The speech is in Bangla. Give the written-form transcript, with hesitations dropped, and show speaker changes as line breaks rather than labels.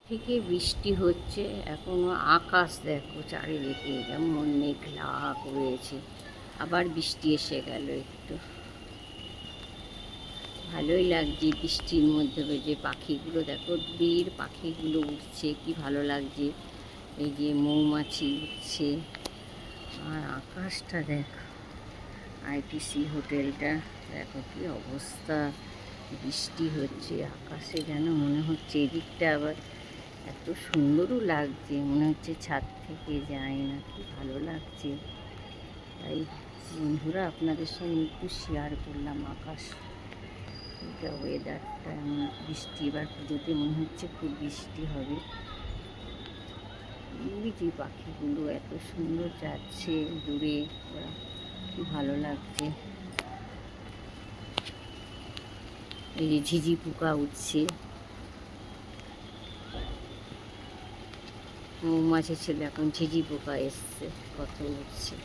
থেকে বৃষ্টি হচ্ছে, এখনো আকাশ দেখো চারিদিকে যেমন মেঘলা করেছে। আবার বৃষ্টি এসে গেল একটু। ভালোই লাগছে বৃষ্টির মধ্যে যে পাখিগুলো দেখো, দূরের পাখিগুলো উঠছে, কি ভালো লাগছে। এই যে মৌমাছি উঠছে, আর আকাশটা দেখো, আইটিসি হোটেলটা দেখো কি অবস্থা। বৃষ্টি হচ্ছে, আকাশে যেন মনে হচ্ছে এদিকটা আবার এত সুন্দরও লাগছে, মনে হচ্ছে ছাদ থেকে যায় না, কি ভালো লাগছে। তাই বন্ধুরা আপনাদের সঙ্গে একটু শেয়ার করলাম আকাশ এটা, ওয়েদারটা এমন। বৃষ্টি এবার পুজোতে মনে হচ্ছে খুব বৃষ্টি হবে। ওই যে পাখিগুলো এত সুন্দর যাচ্ছে দূরে, ওরা কি ভালো লাগছে। এই যে ঝিঝি পোকা উঠছে, মৌমাছি ছিল, এখন ঝিঝি পোকা এসছে, কত উঠছে।